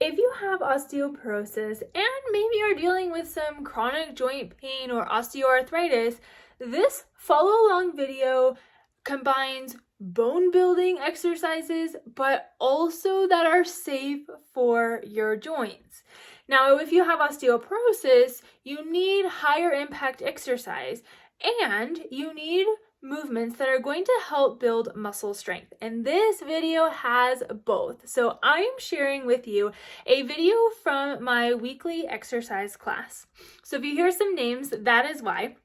If you have osteoporosis and maybe are dealing with some chronic joint pain or osteoarthritis, this follow along video combines bone building exercises, but also that are safe for your joints. Now, if you have osteoporosis, you need higher impact exercise and you need movements that are going to help build muscle strength. And this video has both. So I am sharing with you a video from my weekly exercise class. So if you hear some names, that is why.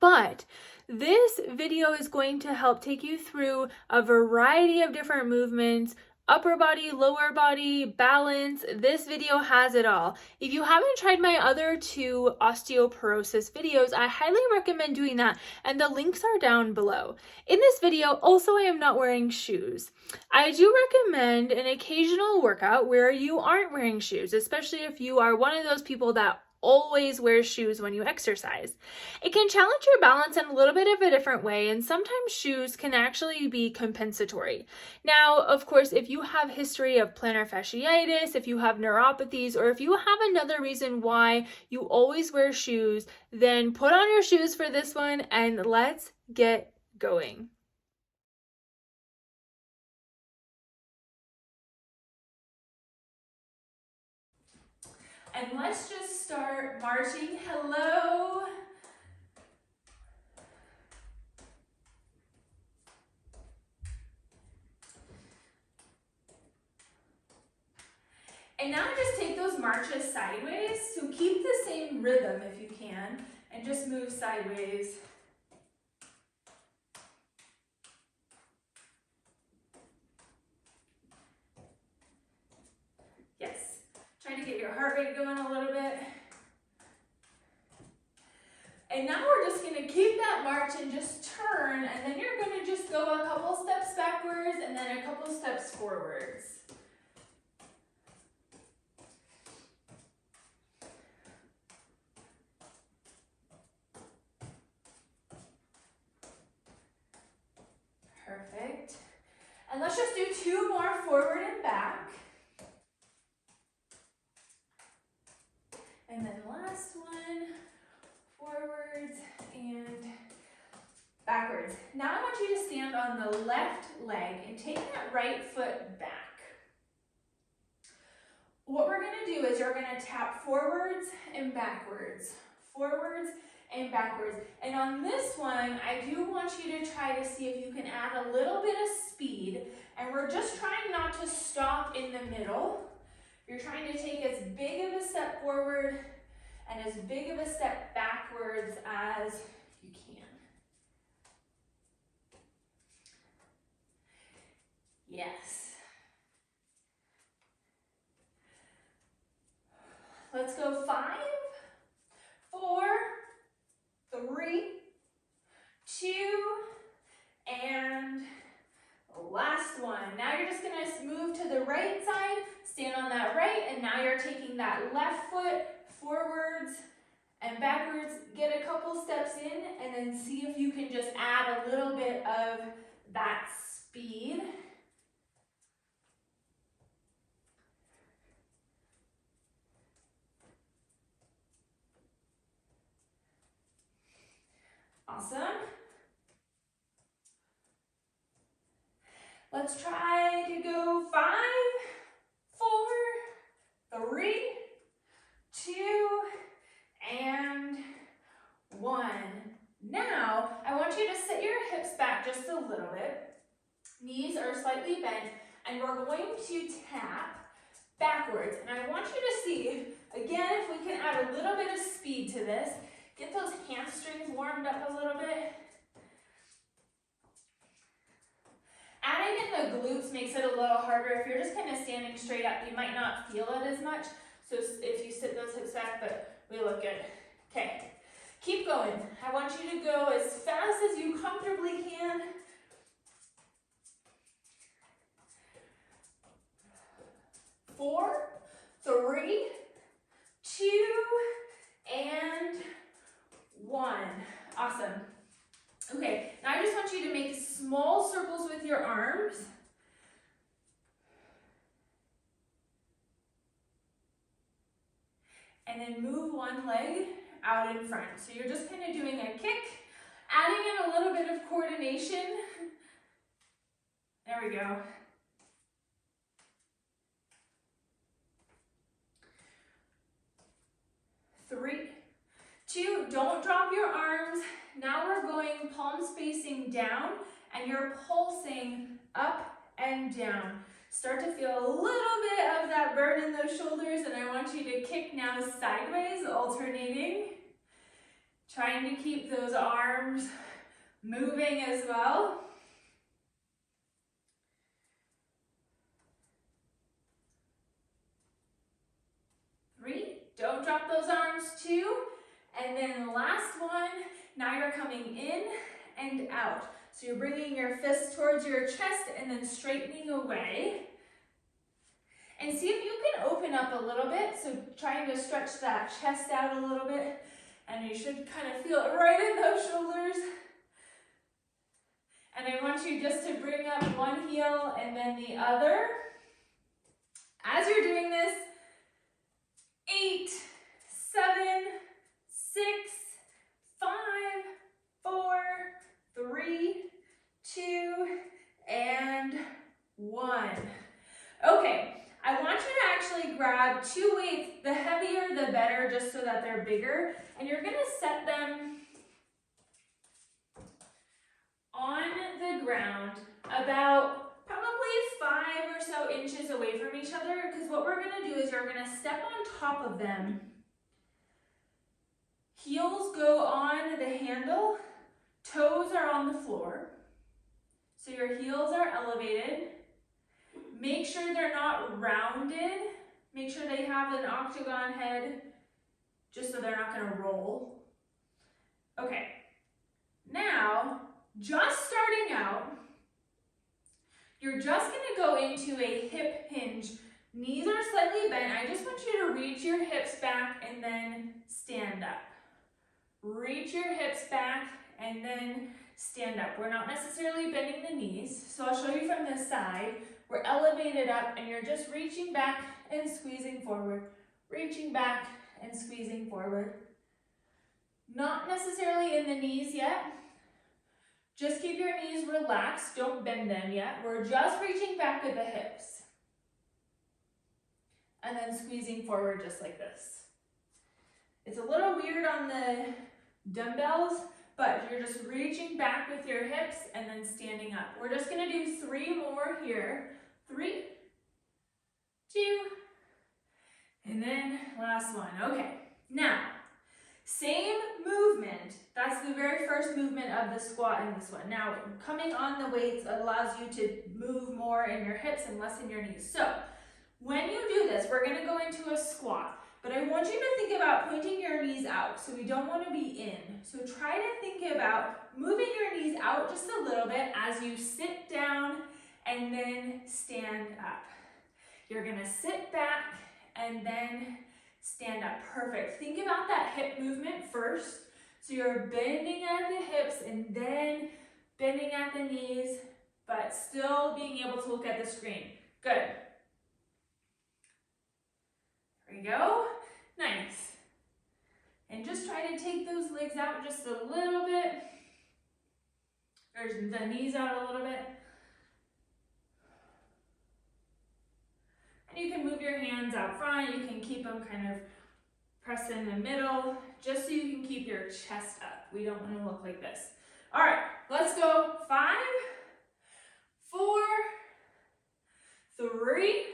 But this video is going to help take you through a variety of different movements, upper body, lower body, balance. This video has it all. If you haven't tried my other two osteoporosis videos, I highly recommend doing that, and the links are down below. In this video, also, I am not wearing shoes. I do recommend an occasional workout where you aren't wearing shoes, especially if you are one of those people that always wear shoes when you exercise. It can challenge your balance in a little bit of a different way, and sometimes shoes can actually be compensatory. Now, of course, if you have history of plantar fasciitis, if you have neuropathies, or if you have another reason why you always wear shoes, then put on your shoes for this one and let's get going. And let's just start marching. Hello. And now just take those marches sideways. So keep the same rhythm if you can, and just move sideways. Yes. Try to get your heart rate going a little bit. And now we're just gonna keep that march and just turn, and then you're gonna just go a couple steps backwards and then a couple steps forwards. Perfect. And let's just do two more forward and back. And then last one, forwards and backwards. Now I want you to stand on the left leg and take that right foot back. What we're gonna do is you're gonna tap forwards and backwards, forwards and backwards. And on this one, I do want you to try to see if you can add a little bit of speed. And we're just trying not to stop in the middle. You're trying to take as big of a step forward and as big of a step backwards as you can. Yes. Let's go 5, 4, 3, 2, and last one. Now you're just gonna move to the right side, stand on that right, and now you're taking that left foot forwards and backwards. Get a couple steps in, and then see if you can just add a little bit of that speed. Awesome. Let's try to go 5, 4, 3, 2, and 1. Now, I want you to sit your hips back just a little bit. Knees are slightly bent, and we're going to tap backwards. And I want you to see, again, if we can add a little bit of speed to this. Get those hamstrings warmed up a little bit. Adding in the glutes makes it a little harder. If you're just kind of standing straight up, you might not feel it as much. So if you sit those hips back, but we look good. Okay, keep going. I want you to go as fast as you comfortably can. 4, 3, 2, and 1. Awesome. Okay, now I just want you to make small circles with your arms. and then move one leg out in front. So you're just kind of doing a kick, adding in a little bit of coordination. There we go. 3, 2, don't drop your arms. Now we're going palms facing down and you're pulsing up and down. Start to feel a little bit of that burn in those shoulders, and I want you to kick now sideways, alternating. Trying to keep those arms moving as well. 3, don't drop those arms. 2, and then the last one, now you're coming in and out. So you're bringing your fists towards your chest and then straightening away. And see if you can open up a little bit. So trying to stretch that chest out a little bit. And you should kind of feel it right in those shoulders. And I want you just to bring up one heel and then the other. As you're doing this, 8, 7, 6, 5, 4, 3, 2, and 1. Okay. I want you to actually grab 2 weights, the heavier the better, just so that they're bigger, and you're going to set them on the ground about probably 5 or so inches away from each other, because what we're going to do is you're going to step on top of them. Heels go on the handle, toes are on the floor, so your heels are elevated. Make sure they're not rounded. Make sure they have an octagon head, just so they're not going to roll. Okay, now, just starting out, you're just going to go into a hip hinge. Knees are slightly bent. I just want you to reach your hips back and then stand up. Reach your hips back and then stand up. We're not necessarily bending the knees, so I'll show you from this side. We're elevated up and you're just reaching back and squeezing forward. Reaching back and squeezing forward. Not necessarily in the knees yet. Just keep your knees relaxed. Don't bend them yet. We're just reaching back with the hips. And then squeezing forward just like this. It's a little weird on the dumbbells, but you're just reaching back with your hips and then standing up. We're just going to do 3 more here. 3, 2, and then last one. Okay, now, same movement. That's the very first movement of the squat in this one. Now, coming on the weights allows you to move more in your hips and less in your knees. So, when you do this, we're going to go into a squat. But I want you to think about pointing your knees out, so we don't want to be in. So try to think about moving your knees out just a little bit as you sit down and then stand up. You're going to sit back and then stand up. Perfect. Think about that hip movement first. So you're bending at the hips and then bending at the knees, but still being able to look at the screen. Good. There we go. Nice. And just try to take those legs out just a little bit. Or the knees out a little bit. And you can move your hands out front. You can keep them kind of pressed in the middle, just so you can keep your chest up. We don't want to look like this. All right, let's go. 5, 4, 3,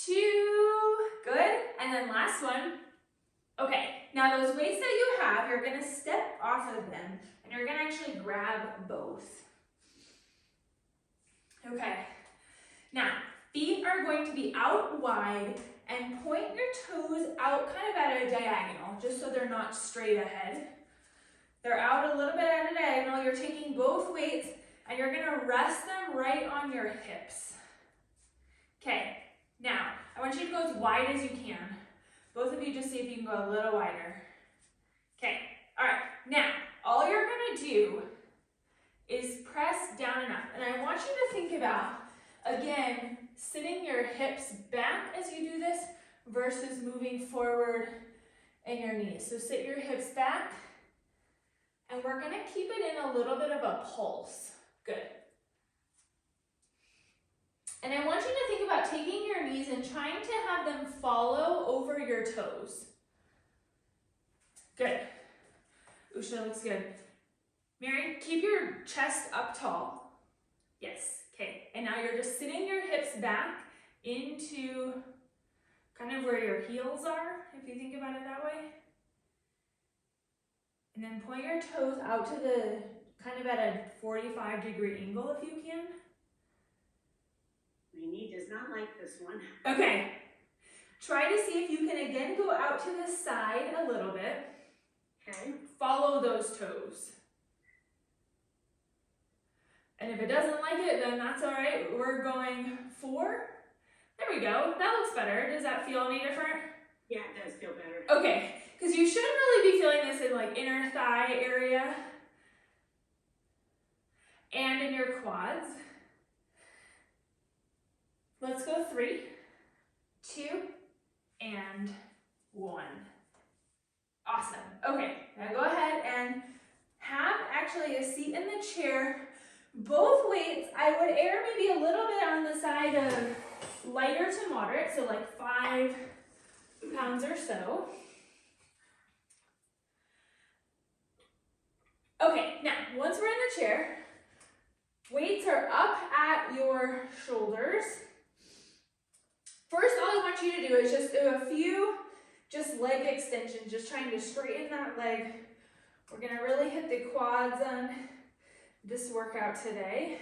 2, good. And then last one. Okay, now those weights that you have, you're going to step off of them, and you're going to actually grab both. Okay, now feet are going to be out wide and point your toes out kind of at a diagonal, just so they're not straight ahead. They're out a little bit at a diagonal. You're taking both weights and you're going to rest them right on your hips. Okay, now I want you to go as wide as you can. Both of you just see if you can go a little wider. Okay, all right, now all you're going to do is press down and up. And I want you to think about, again, sitting your hips back as you do this, versus moving forward in your knees. So sit your hips back, and we're gonna keep it in a little bit of a pulse. Good. And I want you to think about taking your knees and trying to have them follow over your toes. Good. Usha looks good. Mary, keep your chest up tall. Yes, okay. And now you're just sitting your hips back into kind of where your heels are, if you think about it that way. And then point your toes out to the, kind of at a 45-degree angle if you can. My knee does not like this one. Okay. Try to see if you can again go out to the side a little bit. Okay. Follow those toes. And if it doesn't like it, then that's all right. We're going 4. There we go. That looks better. Does that feel any different? Yeah, it does feel better. Okay, because you should really be feeling this in like inner thigh area and in your quads. Let's go 3, 2, and 1. Awesome. Okay, now go ahead and have actually a seat in the chair. Both weights, I would err maybe a little bit on the side of lighter to moderate, so like 5 pounds or so. Okay, now once we're in the chair, weights are up at your shoulders. First, all I want you to do is just do a few leg extensions, just trying to straighten that leg. We're gonna really hit the quads on this workout today.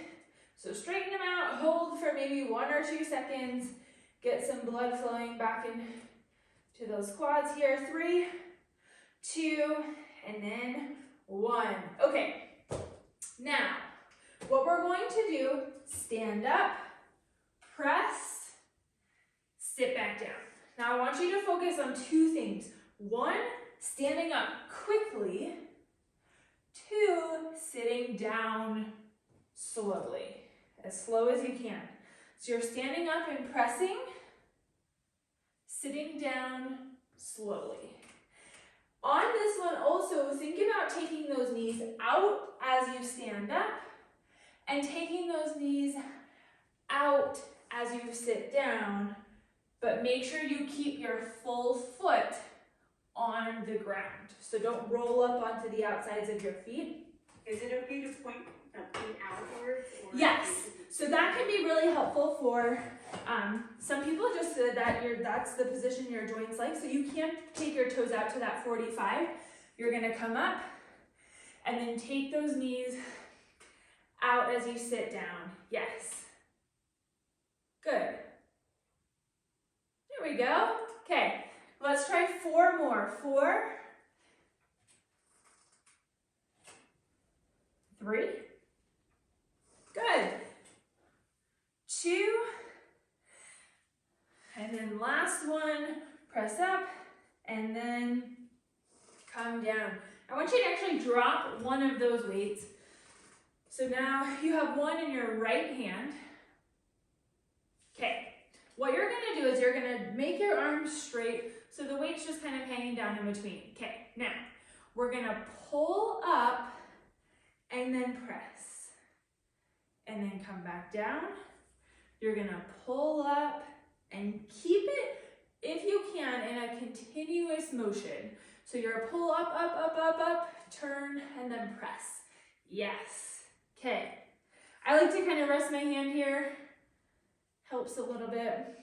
So straighten them out, hold for maybe 1 or 2 seconds, get some blood flowing back into those quads here. 3, 2, and then 1. Okay, now what we're going to do, stand up, press, sit back down. Now I want you to focus on 2 things. 1, standing up quickly. 2, sitting down slowly, as slow as you can. So you're standing up and pressing, sitting down slowly. On this one also, think about taking those knees out as you stand up and taking those knees out as you sit down, but make sure you keep your full foot on the ground. So don't roll up onto the outsides of your feet. Is it okay to point the feet outwards? Or Yes. So that can be really helpful for some people, just so that that's the position your joints like. So you can't take your toes out to that 45. You're gonna come up and then take those knees out as you sit down. Yes. Good. There we go. Okay, let's try 4 more. 4, 3, good. 2, and then last one, press up, and then come down. I want you to actually drop one of those weights. So now you have one in your right hand. Okay, what you're gonna do is you're gonna make your arms straight so the weight's just kind of hanging down in between. Okay, now we're gonna pull up and then press, and then come back down. You're gonna pull up and keep it, if you can, in a continuous motion. So you're a pull up, up, up, up, up, turn, and then press. Yes. Okay. I like to kind of rest my hand here. Helps a little bit.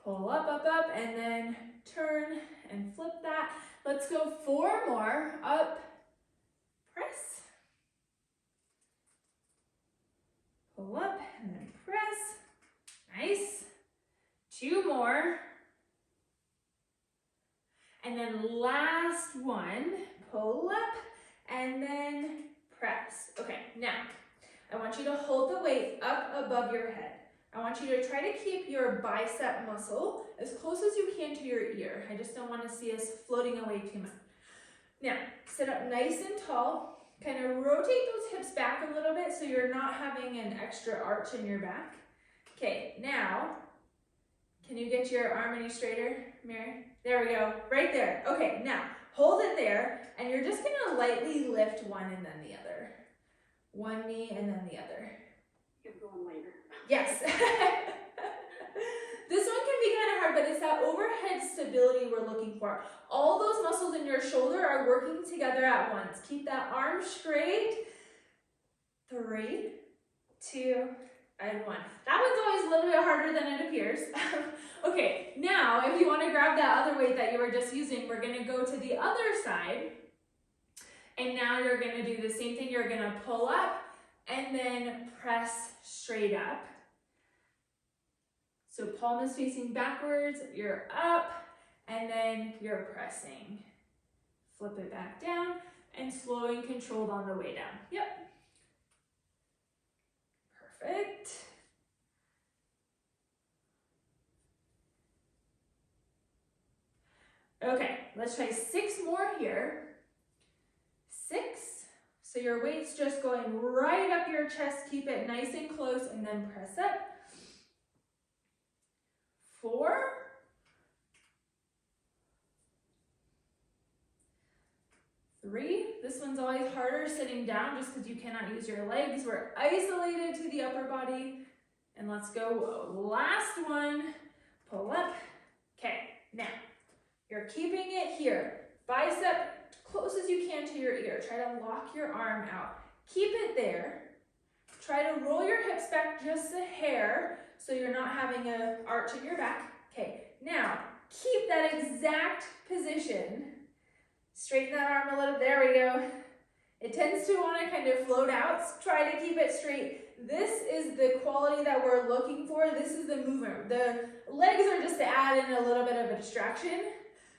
Pull up, up, up, and then turn and flip that. Let's go 4 more. Up, press. Pull up and then press. Nice. 2 more. And then last one, pull up and then press. Okay, now I want you to hold the weight up above your head. I want you to try to keep your bicep muscle as close as you can to your ear. I just don't want to see us floating away too much. Now, sit up nice and tall. Kind of rotate those hips back a little bit so you're not having an extra arch in your back. Okay, now Can you get your arm any straighter, Mary? There we go, right there. Okay, now hold it there, and you're just gonna lightly lift one and then the other. One knee and then the other. Keep going later. Yes. This one can be kind of hard, but it's that overhead stability we're looking for. All those muscles in your shoulder are working together at once. Keep that arm straight. 3, 2, and 1. That one's always a little bit harder than it appears. Okay, now if you want to grab that other weight that you were just using, we're going to go to the other side. And now you're going to do the same thing. You're going to pull up and then press straight up. So palm is facing backwards, you're up, and then you're pressing. Flip it back down and slow and controlled on the way down. Yep. Perfect. Okay, let's try 6 more here. 6. So your weight's just going right up your chest. Keep it nice and close and then press up. 4. 3. This one's always harder sitting down just because you cannot use your legs. We're isolated to the upper body. And let's go. Last one. Pull up. Okay, now you're keeping it here. Bicep close as you can to your ear. Try to lock your arm out. Keep it there. Try to roll your hips back just a hair so you're not having an arch in your back. Okay, now keep that exact position. Straighten that arm a little. There we go. It tends to want to kind of float out. Try to keep it straight. This is the quality that we're looking for. This is the movement. The legs are just to add in a little bit of a distraction.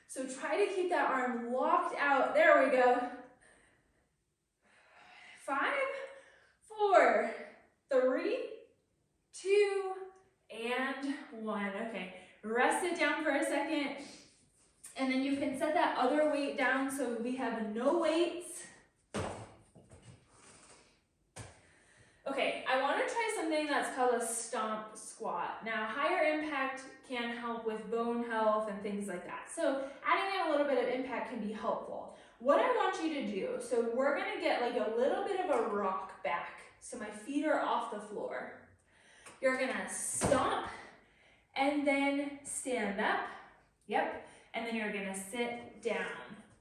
So try to keep that arm locked out. There we go. 5, 4, 3, 2, and 1. Okay, rest it down for a second. And then you can set that other weight down so we have no weights. Okay, I want to try something that's called a Stomp Squat. Now, higher impact can help with bone health and things like that. So adding in a little bit of impact can be helpful. What I want you to do, so we're going to get like a little bit of a rock back. So my feet are off the floor. You're going to stomp and then stand up. Yep. And then you're going to sit down.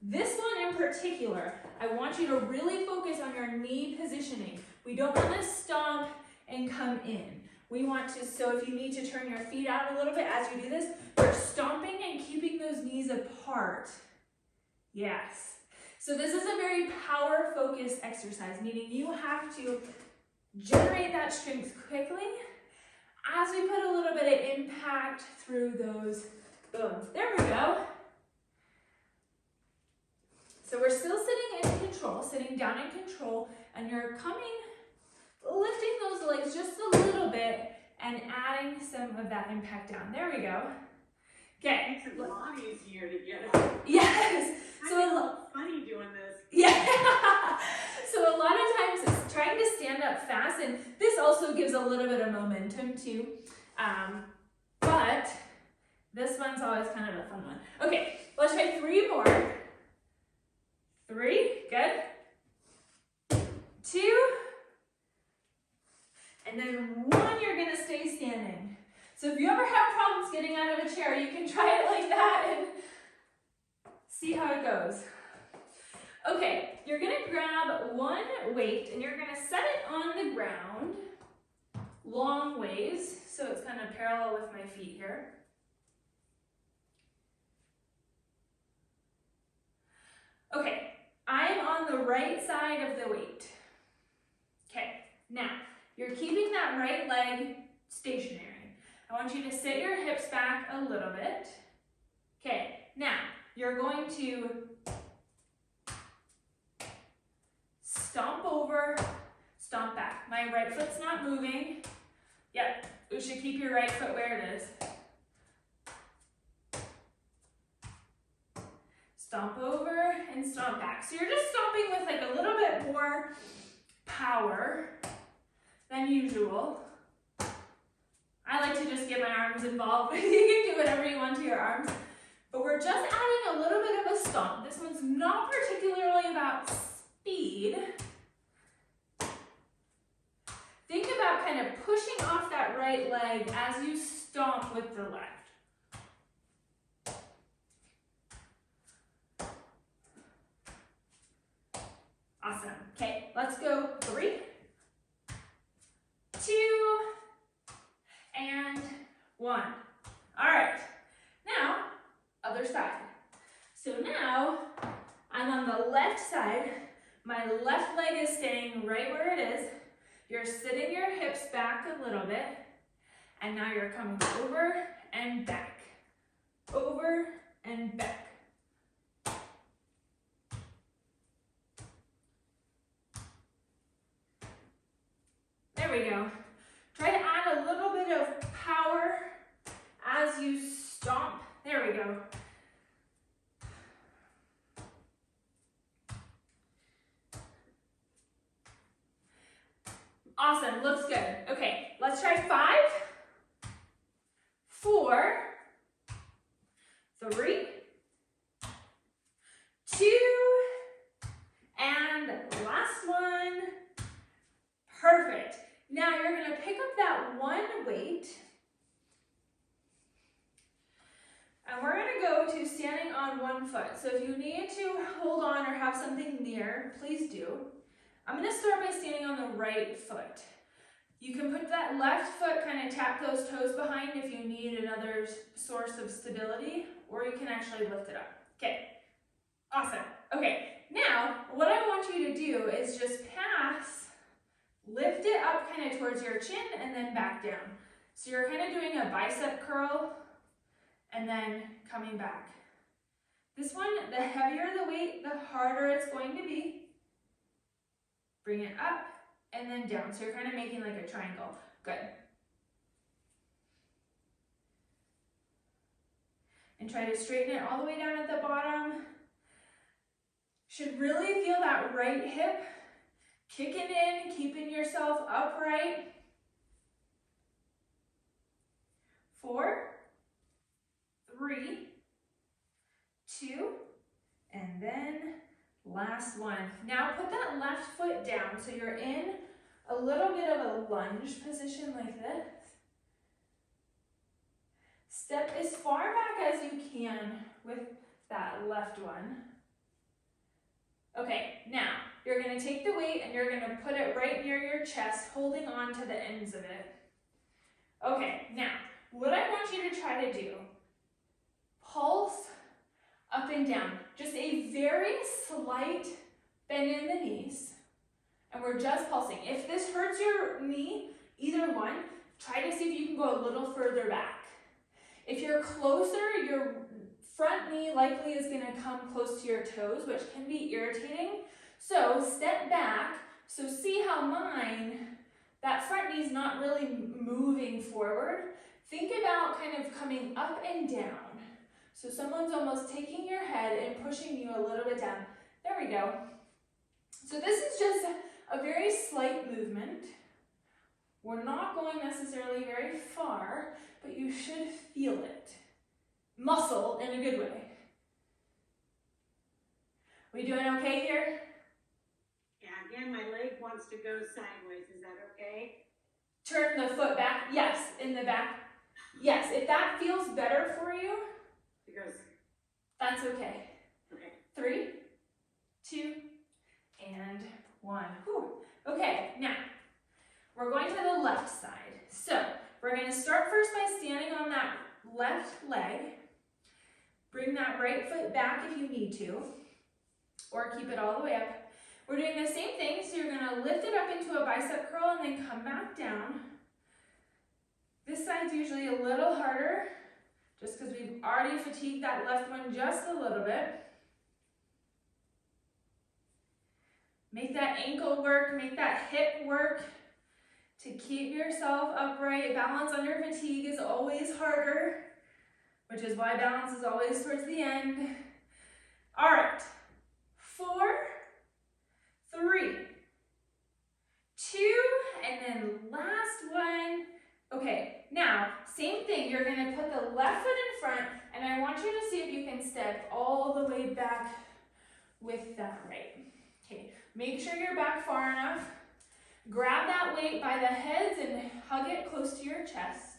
This one in particular, I want you to really focus on your knee positioning. We don't want to stomp and come in. We want to, so if you need to turn your feet out a little bit as you do this, you're stomping and keeping those knees apart. Yes. So this is a very power-focused exercise, meaning you have to generate that strength quickly as we put a little bit of impact through those bones. There we go. So we're still sitting in control, sitting down in control, and you're lifting those legs just a little bit and adding some of that impact down. There we go. Okay. It's a lot easier to get it. Yes. I feel funny doing this. Yeah. So a lot of times it's trying to stand up fast, and this also gives a little bit of momentum too. But this one's always kind of a fun one. Okay, let's try 3 more. 3, good. 2, and then 1, you're gonna stay standing. So if you ever have problems getting out of a chair, you can try it like that and see how it goes. Okay, you're gonna grab one weight and you're gonna set it on the ground long ways, so it's kind of parallel with my feet here. Okay, I'm on the right side of the weight. Okay, now you're keeping that right leg stationary. I want you to sit your hips back a little bit. Okay, now you're going to stomp over, stomp back. My right foot's not moving. Yep, you should keep your right foot where it is. Stomp over and stomp back. So you're just stomping with like a little bit more power than usual. I like to just just get my arms involved. You can do whatever you want to your arms. But we're just adding a little bit of a stomp. This one's not particularly about speed. Think about kind of pushing off that right leg as you stomp with the left. Awesome. Okay, let's go 3, 2, and 1. All right, now, other side. So now, I'm on the left side. My left leg is staying right where it is. You're sitting your hips back a little bit, and now you're coming over and back, over and back. There we go. Try to add a little bit of power as you stomp. There we go. Awesome, looks good. Okay, let's try 5, 4, 3, 2, and last one. Perfect. Now you're going to pick up that one weight, and we're going to go to standing on one foot. So if you need to hold on or have something near, please do. I'm going to start by standing on the right foot. You can put that left foot, kind of tap those toes behind if you need another source of stability, or you can actually lift it up. Okay, awesome. Okay, now what I want you to do is just lift it up kind of towards your chin and then back down. So you're kind of doing a bicep curl and then coming back. This one, the heavier the weight, the harder it's going to be. Bring it up and then down. So you're kind of making like a triangle. Good. And try to straighten it all the way down at the bottom. Should really feel that right hip kicking in, keeping yourself upright. 4, 3, 2, and then last one. Now put that left foot down so you're in a little bit of a lunge position like this. Step as far back as you can with that left one. Okay, now you're going to take the weight and you're going to put it right near your chest, holding on to the ends of it. Okay, now what I want you to try to do, pulse up and down, just a very slight bend in the knees, and we're just pulsing. If this hurts your knee, either one, try to see if you can go a little further back. If you're closer, your front knee likely is going to come close to your toes, which can be irritating. So step back. So see how that front knee is not really moving forward. Think about kind of coming up and down. So someone's almost taking your head and pushing you a little bit down. There we go. So this is just a very slight movement. We're not going necessarily very far, but you should feel it. Muscle in a good way. We doing okay here? Yeah, again, my leg wants to go sideways. Is that okay? Turn the foot back. Yes, in the back. Yes, if that feels better for you, Because that's okay. okay. 3, 2, and 1. Whew. Okay, now we're going to the left side. So we're going to start first by standing on that left leg. Bring that right foot back if you need to, or keep it all the way up. We're doing the same thing, so you're going to lift it up into a bicep curl and then come back down. This side's usually a little harder, just because we've already fatigued that left one just a little bit. Make that ankle work, make that hip work to keep yourself upright. Balance under fatigue is always harder, which is why balance is always towards the end. All right, 4, 3, 2, and then last one. Okay, Now, same thing, you're gonna put the left foot in front, and I want you to see if you can step all the way back with that right. Okay, make sure you're back far enough. Grab that weight by the heads and hug it close to your chest.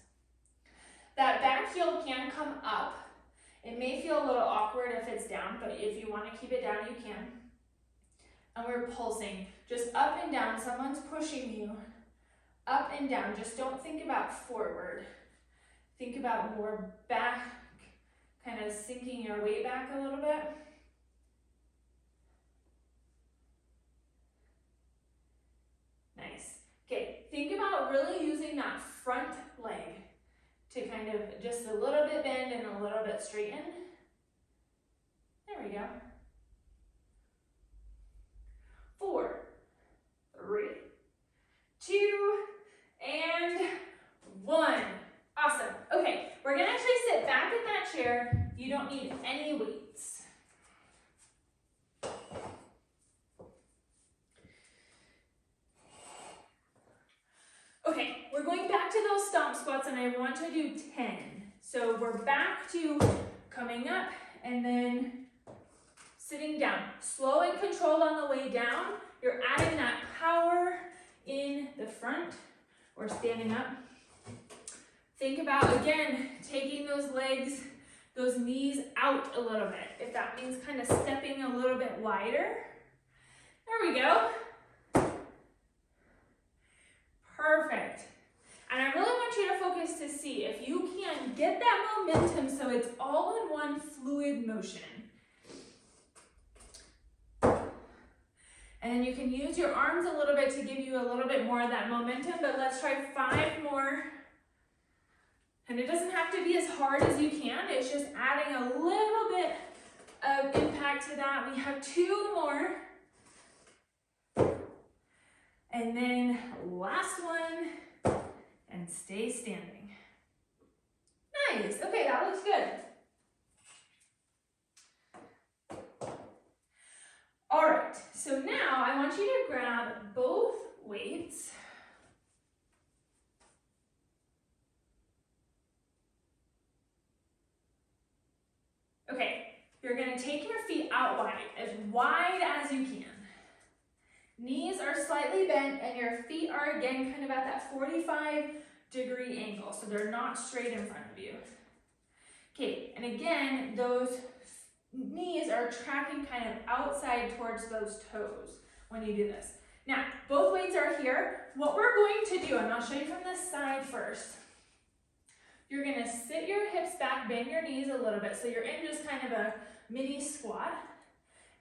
That back heel can come up. It may feel a little awkward if it's down, but if you want to keep it down, you can. And we're pulsing, just up and down. Someone's pushing you. Up and down. Just don't think about forward. Think about more back, kind of sinking your weight back a little bit. Nice. Okay, think about really using that front leg to kind of just a little bit bend and a little bit straighten. There we go. 4, 3, 2, and 1. Awesome. Okay, we're gonna actually sit back in that chair. You don't need any weights. Okay, we're going back to those stomp squats, and I want to do 10. So we're back to coming up and then sitting down. Slow and controlled on the way down. You're adding that power in the front or standing up. Think about, again, taking those legs, those knees out a little bit. If that means kind of stepping a little bit wider. There we go. Perfect. And I really want you to focus to see if you can get that momentum so it's all in one fluid motion. And then you can use your arms a little bit to give you a little bit more of that momentum, but let's try 5 more. And it doesn't have to be as hard as you can, it's just adding a little bit of impact to that. We have 2 more. And then last one, and stay standing. Nice, okay, that looks good. All right, so now I want you to grab both weights. Okay, you're gonna take your feet out wide as you can. Knees are slightly bent and your feet are again kind of at that 45-degree angle, so they're not straight in front of you. Okay, and again, those knees are tracking kind of outside towards those toes when you do this. Now, both weights are here. What we're going to do, and I'll show you from this side first, you're gonna sit your hips back, bend your knees a little bit, so you're in just kind of a mini squat,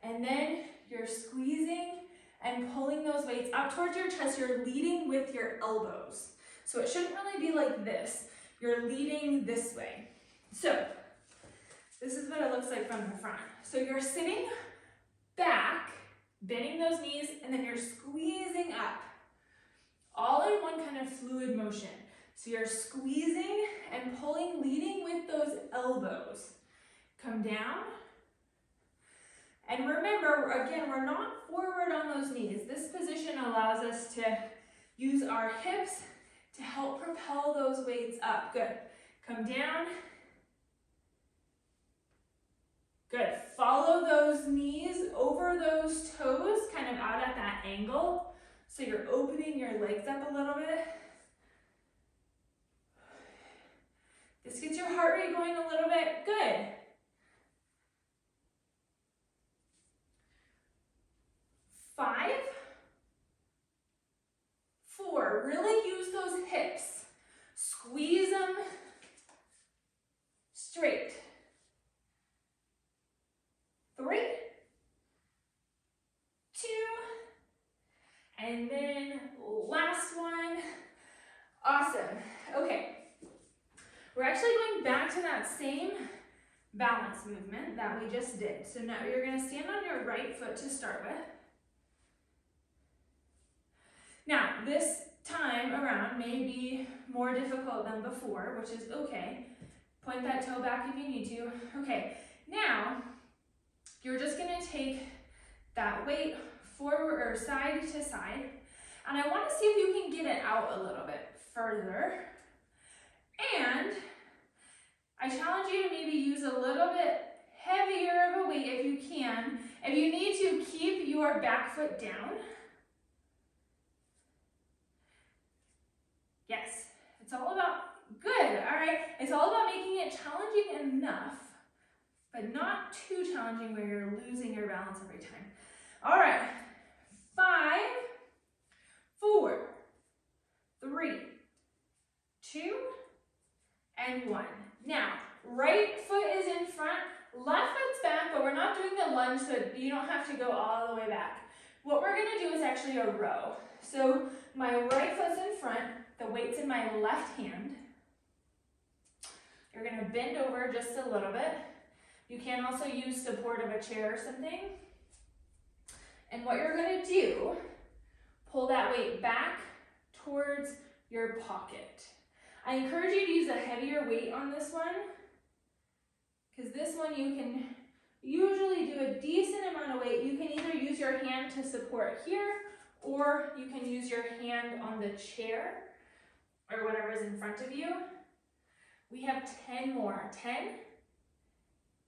and then you're squeezing and pulling those weights up towards your chest. You're leading with your elbows. So it shouldn't really be like this. You're leading this way. So this is what it looks like from the front. So you're sitting back, bending those knees, and then you're squeezing up. All in one kind of fluid motion. So you're squeezing and pulling, leading with those elbows. Come down. And remember, again, we're not forward on those knees. This position allows us to use our hips to help propel those weights up. Good. Come down. Good. Follow those knees over those toes, kind of out at that angle. So you're opening your legs up a little bit. This gets your heart rate going a little bit. Good. 5, 4, really use those hips. Squeeze them straight. 3, 2, and then last one. Awesome. Okay. We're actually going back to that same balance movement that we just did. So now you're going to stand on your right foot to start with. Now, this time around may be more difficult than before, which is okay. Point that toe back if you need to. Okay, now you're just gonna take that weight forward or side to side, and I wanna see if you can get it out a little bit further. challenge you to maybe use a little bit heavier of a weight if you can. If you need to, keep your back foot down. Yes, it's all about, good, all right. It's all about making it challenging enough, but not too challenging where you're losing your balance every time. All right, 5, 4, 3, 2, and 1. Now, right foot is in front, left foot's back, but we're not doing the lunge, so you don't have to go all the way back. What we're gonna do is actually a row. So my right foot's in front, the weight's in my left hand. You're gonna bend over just a little bit. You can also use support of a chair or something. And what you're gonna do, pull that weight back towards your pocket. I encourage you to use a heavier weight on this one, because this one you can usually do a decent amount of weight. You can either use your hand to support here, or you can use your hand on the chair, or whatever's in front of you. We have 10 more. 10,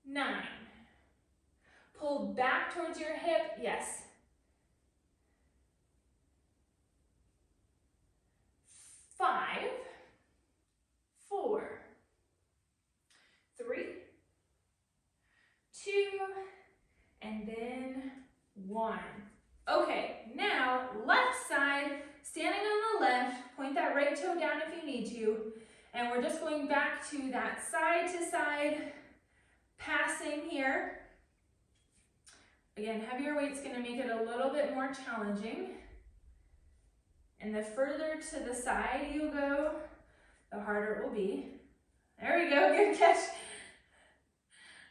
9. Pull back towards your hip, yes. 5, 4, 3, 2, and then 1. Okay, now left side, standing on the left, point that right toe down if you need to, and we're just going back to that side to side passing here. Again, heavier weight's gonna make it a little bit more challenging. And the further to the side you go, the harder it will be. There we go, good catch.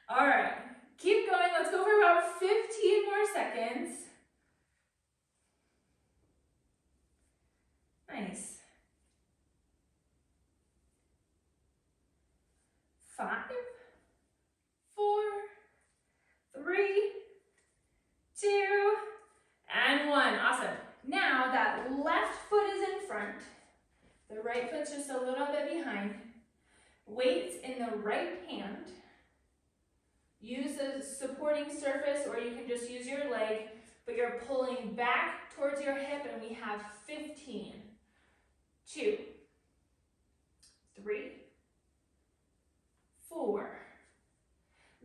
All right, keep going. Let's go for about 15 more seconds. Nice. 5, 4, 3, 2, and 1. Awesome. Now that left foot is in front, the right foot's just a little bit behind. Weights in the right hand. Use a supporting surface, or you can just use your leg, but you're pulling back towards your hip, and we have 15, 2, 3, 4.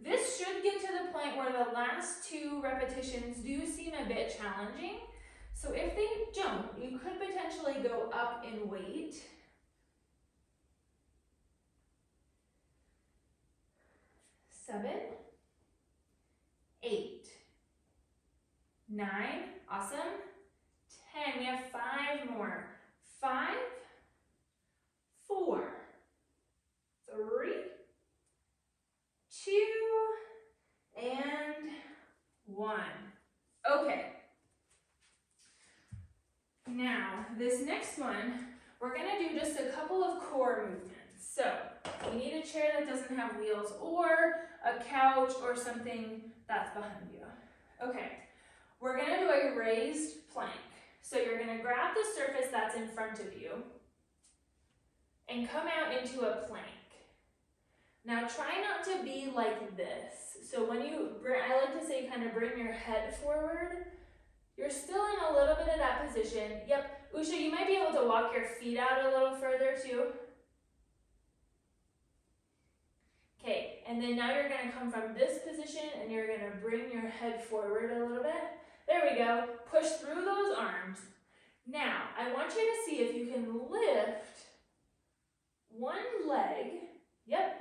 This should get to the point where the last 2 repetitions do seem a bit challenging. So if they don't, you could potentially go up in weight. 7, 8, 9, awesome. 10, we have 5 more. 5, 4, 3, 2, and 1. Okay. Now, this next one, we're gonna do just a couple of core movements. So, you need a chair that doesn't have wheels, or a couch, or something that's behind you. Okay, we're gonna do a raised plank. So you're gonna grab the surface that's in front of you, and come out into a plank. Now try not to be like this. So when you, I like to say kind of bring your head forward. You're still in a little bit of that position. Yep, Usha, you might be able to walk your feet out a little further too. Okay, and then now you're gonna come from this position and you're gonna bring your head forward a little bit. There we go, push through those arms. Now, I want you to see if you can lift one leg. Yep,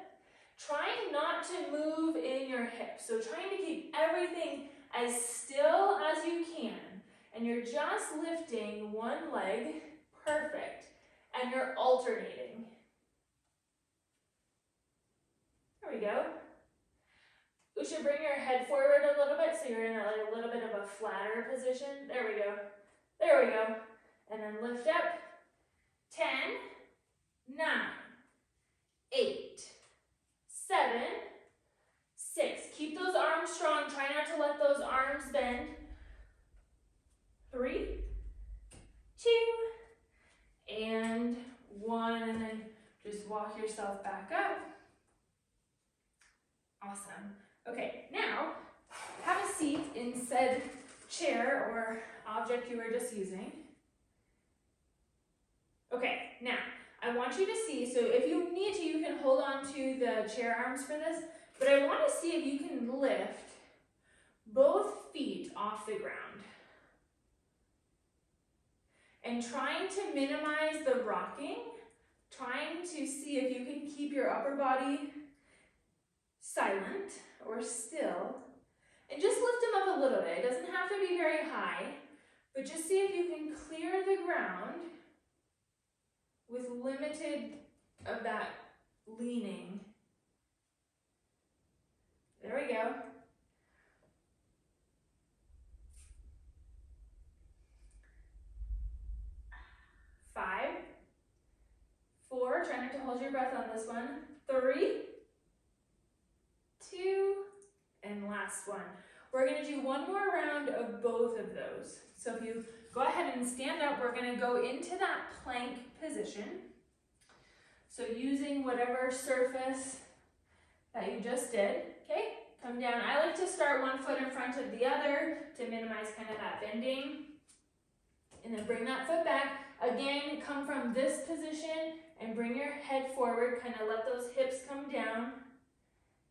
trying not to move in your hips. So trying to keep everything as still as you can. And you're just lifting one leg, perfect. And you're alternating. There we go. You should bring your head forward a little bit so you're in a little bit of a flatter position. There we go. There we go. And then lift up. 10, 9, 8, 7, 6. Keep those arms strong. Try not to let those arms bend. 3, 2, and 1. And then just walk yourself back up. Awesome. Okay, now have a seat in said chair or object you were just using. Okay, now I want you to see, so if you need to, you can hold on to the chair arms for this, but I want to see if you can lift both feet off the ground. And trying to minimize the rocking, trying to see if you can keep your upper body silent or still, and just lift them up a little bit. It doesn't have to be very high, but just see if you can clear the ground with limited of that leaning. There we go. 5, 4, try not to hold your breath on this one. 3, 2, and last one. We're gonna do one more round of both of those. So if you go ahead and stand up, we're gonna go into that plank position. So using whatever surface that you just did, okay? Come down. I like to start one foot in front of the other to minimize kind of that bending. And then bring that foot back. Again, come from this position and bring your head forward, kind of let those hips come down.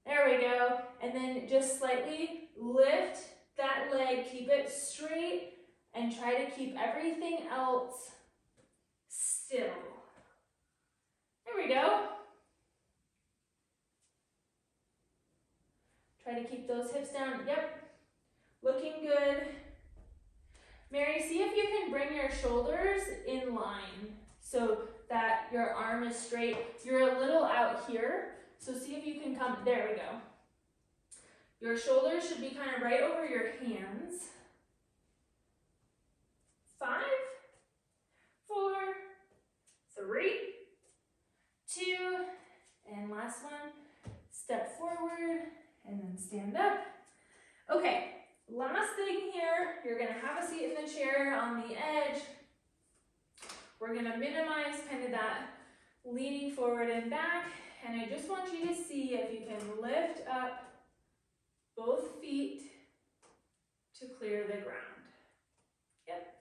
There we go. And then just slightly lift that leg, keep it straight, and try to keep everything else still. There we go. Try to keep those hips down. Yep. Looking good. Mary, see if you can bring your shoulders in line so that your arm is straight. You're a little out here, so see if you can come, there we go. Your shoulders should be kind of right over your hands. 5, 4, 3, 2, and last one. Step forward and then stand up. Okay. Last thing here, you're gonna have a seat in the chair on the edge. We're gonna minimize kind of that leaning forward and back, and I just want you to see if you can lift up both feet to clear the ground. Yep.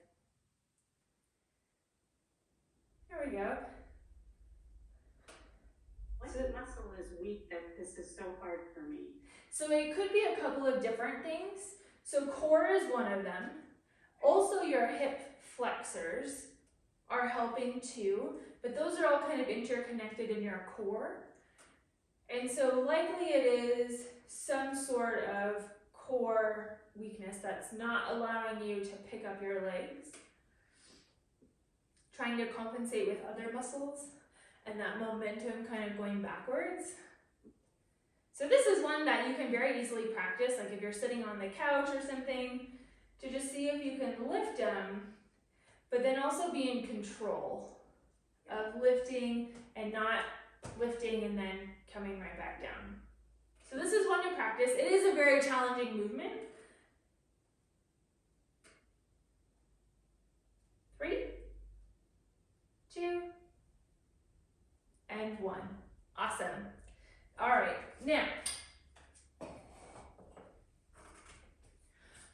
There we go. What muscle is weak that this is so hard for me? So it could be a couple of different things. So core is one of them. Also your hip flexors are helping too, but those are all kind of interconnected in your core. And so likely it is some sort of core weakness that's not allowing you to pick up your legs. Trying to compensate with other muscles and that momentum kind of going backwards. So this is one that you can very easily practice, like if you're sitting on the couch or something, to just see if you can lift them, but then also be in control of lifting and not lifting and then coming right back down. So this is one to practice. It is a very challenging movement. 3, 2, and 1. Awesome. All right, now,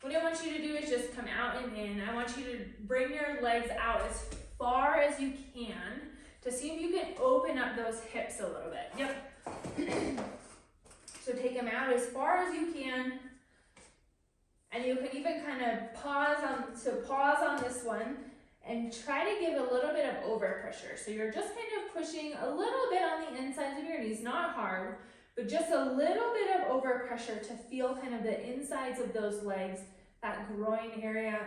what I want you to do is just come out and in. I want you to bring your legs out as far as you can to see if you can open up those hips a little bit. Yep. So take them out as far as you can. And you can even kind of pause on this one and try to give a little bit of overpressure. So you're just kind of pushing a little bit on the insides of your knees, not hard, but just a little bit of overpressure to feel kind of the insides of those legs, that groin area.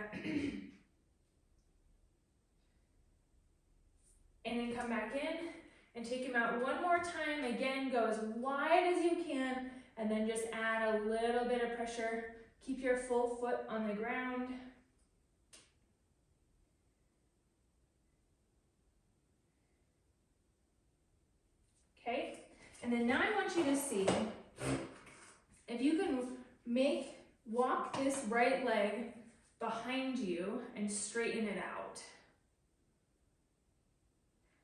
And then come back in and take them out one more time. Again, go as wide as you can, and then just add a little bit of pressure. Keep your full foot on the ground. Okay, and then now I want you to see if you can walk this right leg behind you and straighten it out.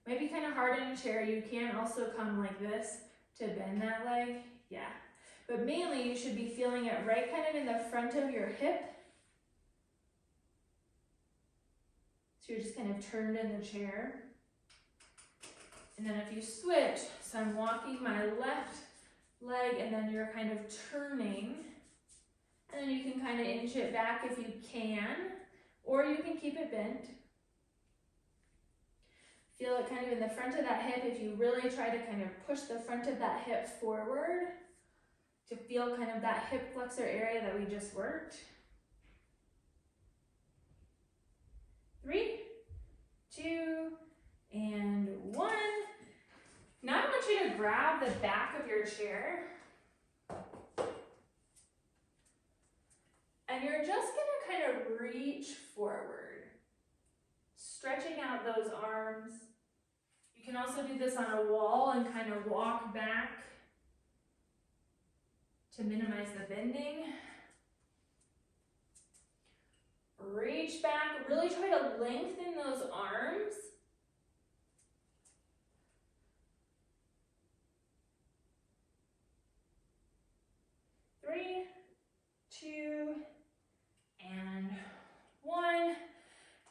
Might be kind of hard in a chair. You can also come like this to bend that leg. Yeah. but mainly you should be feeling it right kind of in the front of your hip. So you're just kind of turned in the chair. And then if you switch, so I'm walking my left leg and then you're kind of turning. And then you can kind of inch it back if you can, or you can keep it bent. Feel it kind of in the front of that hip. If you really try to kind of push the front of that hip forward to feel kind of that hip flexor area that we just worked. 3, 2, and 1. Now I want you to grab the back of your chair. And you're just gonna kind of reach forward, stretching out those arms. You can also do this on a wall and kind of walk back to minimize the bending. Reach back, really try to lengthen those arms. Three, 2, and 1.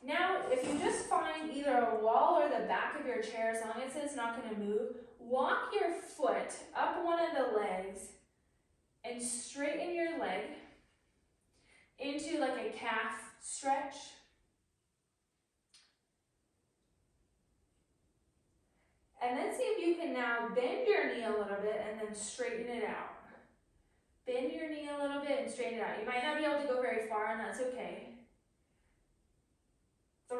Now, if you just find either a wall or the back of your chair, as long as it's not going to move, walk your foot up one of the legs and straighten your leg into like a calf stretch. And then see if you can now bend your knee a little bit and then straighten it out. Bend your knee a little bit and straighten it out. You might not be able to go very far, and that's okay. 3,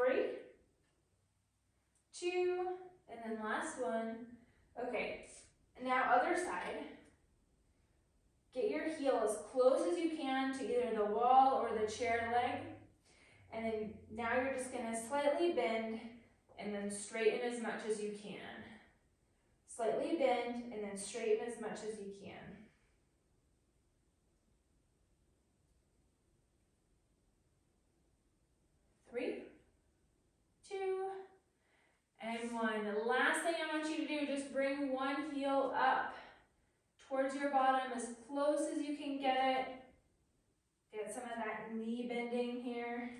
2, and then last one. Okay, now other side. Get your heel as close as you can to either the wall or the chair leg. And then now you're just gonna slightly bend and then straighten as much as you can. Slightly bend and then straighten as much as you can. 3, 2, and 1. The last thing I want you to do, just bring one heel up towards your bottom as close as you can get it. Get some of that knee bending here.